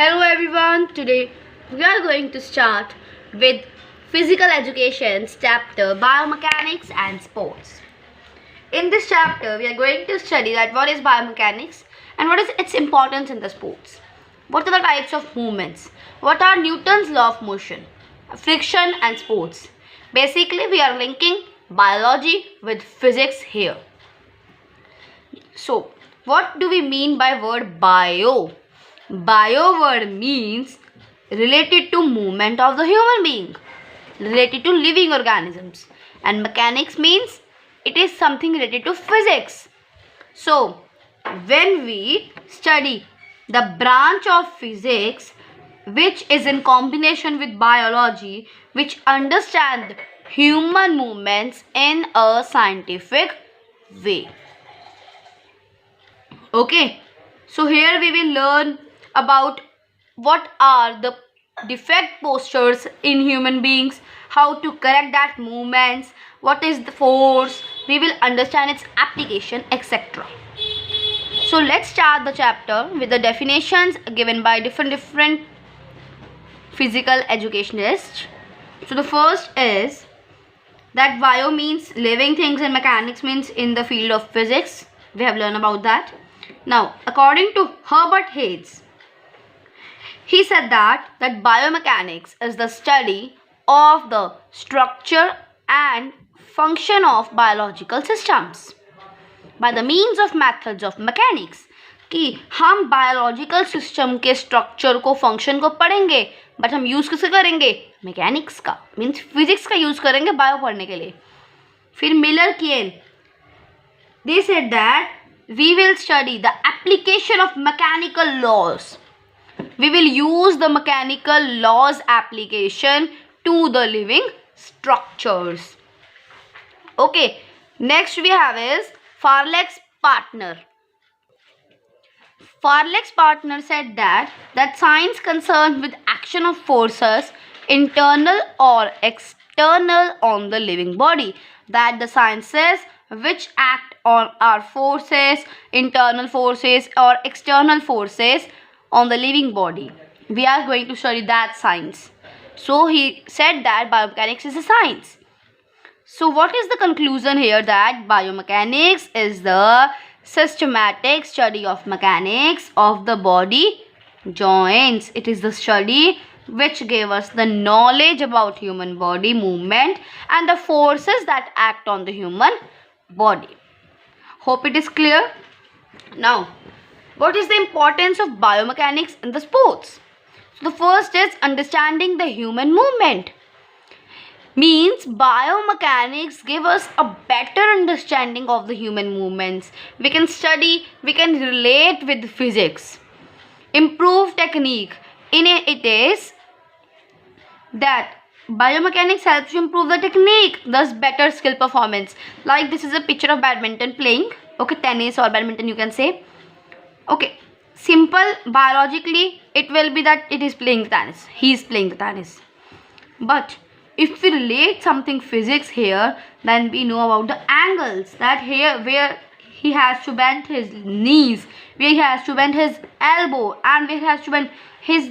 Hello everyone, today we are going to start with Physical Education's chapter Biomechanics and Sports. In this chapter, we are going to study that what is biomechanics and what is its importance in the sports. What are the types of movements? What are Newton's law of motion, friction and sports. Basically, we are linking biology with physics here. So, what do we mean by word bio? Bio word means related to movement of the human being, related to living organisms, and mechanics means it is something related to physics. So, when we study the branch of physics which is in combination with biology, which understand human movements in a scientific way. Okay, so here we will learn about what are the defect postures in human beings, how to correct that movements, what is the force, we will understand its application, etc. So let's start the chapter with the definitions given by different physical educationists. So the first is that bio means living things and mechanics means in the field of physics. We have learned about that. Now, according to Herbert Hayes, he said that biomechanics is the study of the structure and function of biological systems by the means of methods of mechanics. कि हम biological system के structure को function को पढ़ेंगे, but हम use किससे करेंगे? Mechanics का, मीन्स फिजिक्स का यूज़ करेंगे बायो पढ़ने के लिए. फिर Miller किएन, they said that we will study the application of mechanical laws. We will use the mechanical laws application to the living structures. Okay, next we have is Farlek's partner. Farlek's partner said that science concerned with action of forces, internal or external on the living body, that the sciences which act on our forces, internal forces or external forces on the living body, we are going to study that science. So he said that biomechanics is a science. So what is the conclusion here? That biomechanics is the systematic study of mechanics of the body joints. It is the study which gave us the knowledge about human body movement and the forces that act on the human body. Hope it is clear. Now, what is the importance of biomechanics in the sports? So the first is understanding the human movement. Means biomechanics give us a better understanding of the human movements. We can study, we can relate with physics. Improve technique. In it is that biomechanics helps you improve the technique, thus better skill performance. Like this is a picture of badminton playing. Okay, tennis or badminton you can say. Okay, simple biologically it will be that it is playing the tennis. He is playing the tennis. But if we relate something physics here, then we know about the angles. That here where he has to bend his knees, where he has to bend his elbow, and where he has to bend his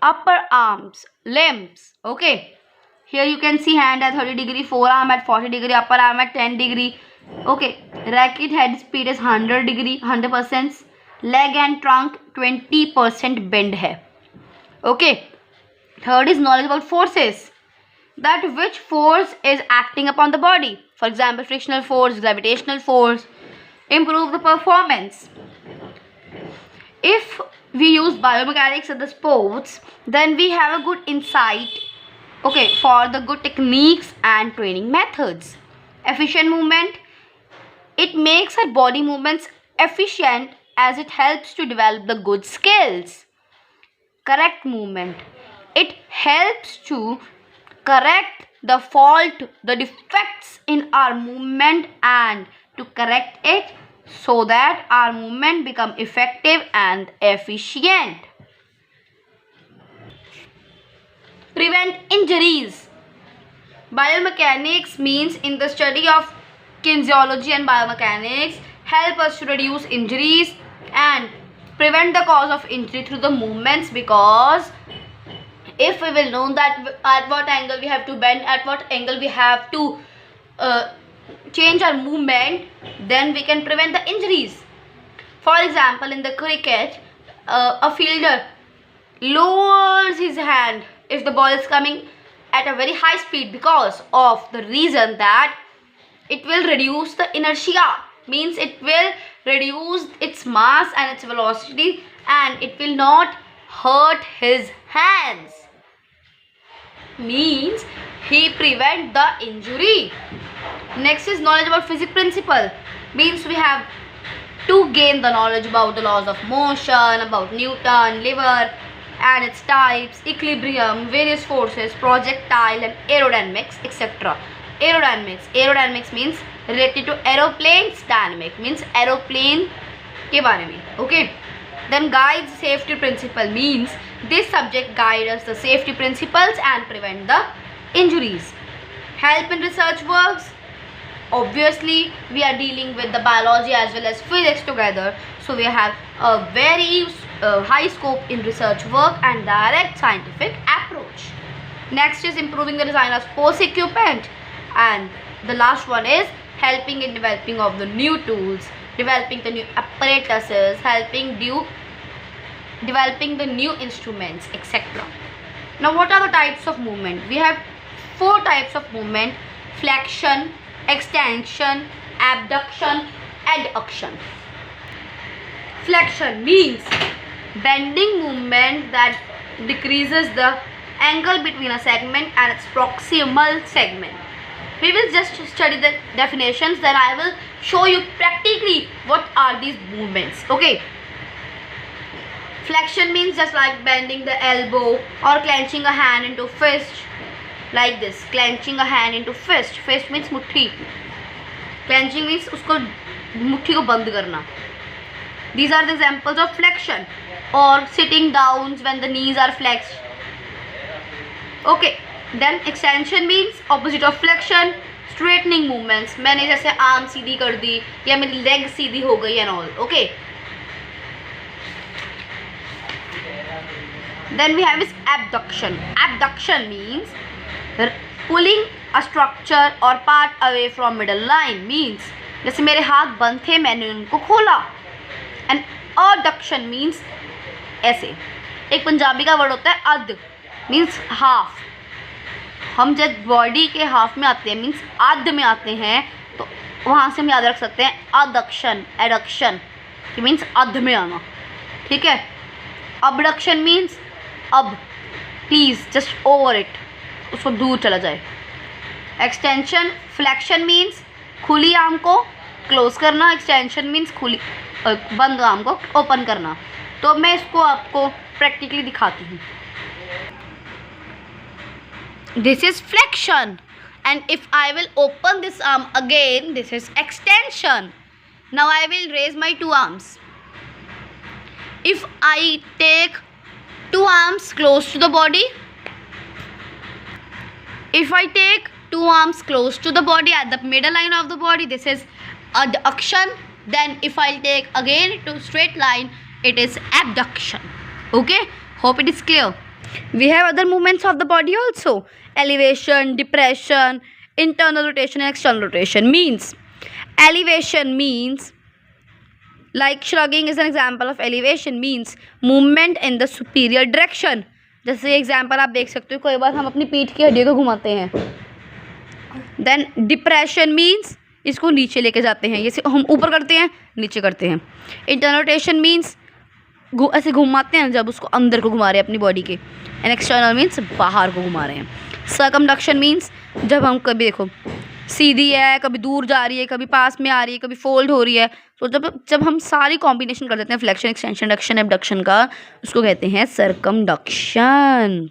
upper arms, limbs. Okay. Here you can see hand at 30 degree, forearm at 40 degree, upper arm at 10 degree. Okay. Racket head speed is 100 degree, 100%. Leg and trunk 20% bend hai. Okay. Third is knowledge about forces. That which force is acting upon the body. For example, frictional force, gravitational force. Improve the performance. If we use biomechanics in the sports, then we have a good insight, okay, for the good techniques and training methods. Efficient movement. It makes our body movements efficient as it helps to develop the good skills. Correct movement. It helps to correct the fault, the defects in our movement and to correct it so that our movement become effective and efficient. Prevent injuries. Biomechanics means in the study of kinesiology and biomechanics help us to reduce injuries and prevent the cause of injury through the movements, because if we will know that at what angle we have to bend, at what angle we have to change our movement, then we can prevent the injuries. For example, in the cricket, a fielder lowers his hand if the ball is coming at a very high speed, because of the reason that it will reduce the inertia, means it will reduce its mass and its velocity, and it will not hurt his hands, means he prevent the injury. Next is knowledge about physics principle, means we have to gain the knowledge about the laws of motion, about Newton, lever and its types, equilibrium, various forces, projectile and aerodynamics, etc. Aerodynamics means related to aeroplanes, dynamic means aeroplane के बारे में. Okay. Then guides safety principle, means this subject guides us the safety principles and prevent the injuries. Help in research works. Obviously, we are dealing with the biology as well as physics together, so we have a very high scope in research work and direct scientific approach. Next is improving the design of sports equipment, and the last one is helping in developing of the new tools, developing the new apparatuses, developing the new instruments, etc. Now, what are the types of movement? We have 4 types of movement: flexion, extension, abduction, adduction. Flexion means bending movement that decreases the angle between a segment and its proximal segment. We will just study the definitions, then I will show you practically what are these movements. Okay. Flexion means just like bending the elbow or clenching a hand into fist, like this. Clenching a hand into fist. Fist means मुट्ठी. Clenching means उसको मुट्ठी को बंद करना. These are the examples of flexion. Or sitting down when the knees are flexed. Okay. Then extension means opposite of flexion. Straightening movements. मैंने जैसे arm सीधी कर दी या मेरी लेग सीधी हो गई and all. Okay. Then we have is abduction. Abduction means pulling a structure or part away from middle line, means जैसे मेरे हाथ बंद थे मैंने उनको खोला. And adduction means ऐसे. एक पंजाबी का वर्ड होता है अध, means half. हम जब बॉडी के हाफ में आते हैं, मीन्स आध में आते हैं, तो वहाँ से हम याद रख सकते हैं अडक्शन, एडक्शन कि मीन्स अध में आना. ठीक है. अबडक्शन मीन्स अब, प्लीज़ जस्ट ओवर इट, उसको दूर चला जाए. एक्सटेंशन, फ्लेक्शन मीन्स खुली आर्म को क्लोज करना. एक्सटेंशन मीन्स खुली बंद आर्म को ओपन करना. तो मैं इसको आपको प्रैक्टिकली दिखाती हूँ. This is flexion, and if I will open this arm again, this is extension. Now I will raise my 2 arms. If I take 2 arms close to the body, if I take 2 arms close to the body at the middle line of the body, this is adduction. Then if I take again to straight line, it is abduction. Okay, hope it is clear. We have other movements of the body also. Elevation, depression, internal rotation and external rotation. Means elevation means like shrugging is an example of elevation, means movement in the superior direction. जैसे example आप देख सकते हो, कोई बार हम अपनी पीठ की हड्डियों को घुमाते हैं. देन डिप्रेशन मीन्स इसको नीचे लेके जाते हैं, जैसे हम ऊपर करते हैं नीचे करते हैं. इंटरनल रोटेशन मीन्स ऐसे घुमाते हैं जब उसको अंदर को घुमा रहे हैं अपनी बॉडी के. एंड एक्सटर्नल मीन्स बाहर को घुमा रहे हैं. सर्कमडक्शन मीन्स जब हम कभी देखो सीधी है, कभी दूर जा रही है, कभी पास में आ रही है, कभी फोल्ड हो रही है, तो जब हम सारी कॉम्बिनेशन कर देते हैं फ्लेक्शन, एक्सटेंशन, एडक्शन, एबडक्शन का, उसको कहते हैं सर्कमडक्शन.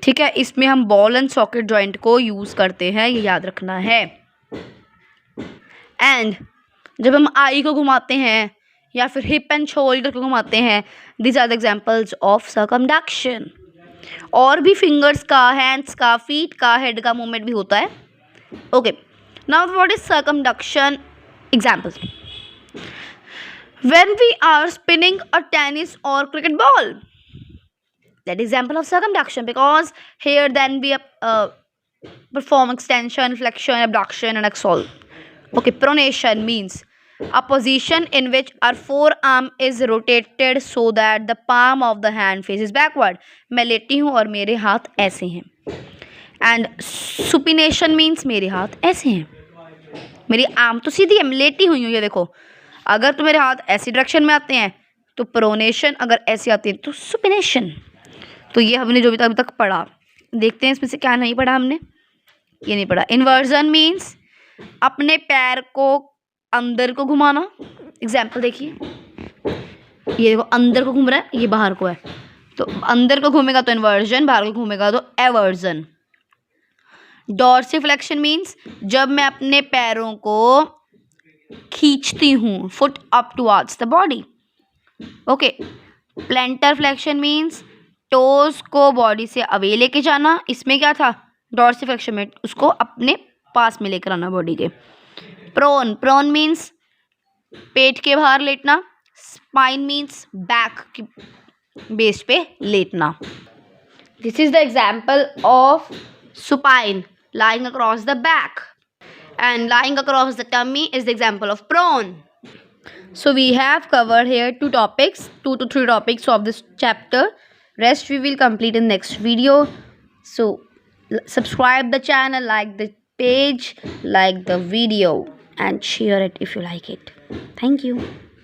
ठीक है. इसमें हम बॉल एंड सॉकेट जॉइंट को यूज़ करते हैं, ये याद रखना है. एंड जब हम आई को घुमाते हैं या फिर हिप एंड शोल्डर को घुमाते हैं, these are the examples of circumduction. और भी फिंगर्स का, हैंड्स का, फीट का, हेड का मूवमेंट भी होता है. Okay. Now what is circumduction examples? when we are spinning a tennis or cricket ball. That example of circumduction, because here then we perform extension, flexion, abduction, and exhale. Okay, pronation means a position in which our forearm is rotated so that the palm of the hand faces backward. मैं लेटी हूँ और मेरे हाथ ऐसे हैं. And supination means मेरे हाथ ऐसे हैं. मेरी आर्म तो सीधी है, मैं लेटी हुई हूँ, ये देखो. अगर तो मेरे हाथ ऐसी डायरेक्शन में आते हैं तो प्रोनेशन, अगर ऐसे आते हैं तो सुपिनेशन. तो ये हमने जो भी अभी तक पढ़ा, देखते हैं इसमें से क्या नहीं पढ़ा हमने. ये नहीं पढ़ा. इन्वर्जन मीन्स अपने पैर को अंदर को घुमाना. एग्जाम्पल देखिए, ये देखो अंदर को घूम रहा है, ये बाहर को है. तो अंदर को घूमेगा तो इन्वर्जन, बाहर को घूमेगा तो एवर्जन. डॉर्सिफ्लेक्शन मीन्स जब मैं अपने पैरों को खींचती हूँ, foot up towards the body. Okay. Planter flexion means toes को बॉडी से अवे लेके जाना. इसमें क्या था, डॉर्सिफ्लेक्शन में उसको अपने पास में लेकर आना बॉडी के. प्रोन मीन्स पेट के बाहर लेटना. स्पाइन मीन्स बैक की बेस पे लेटना. This is the example of supine, lying across the back, and lying across the tummy is the example of prone. So we have covered here 2 to 3 topics of this chapter. Rest we will complete in next video. So subscribe the channel, like the page, like the video, and share it if you like it. Thank you.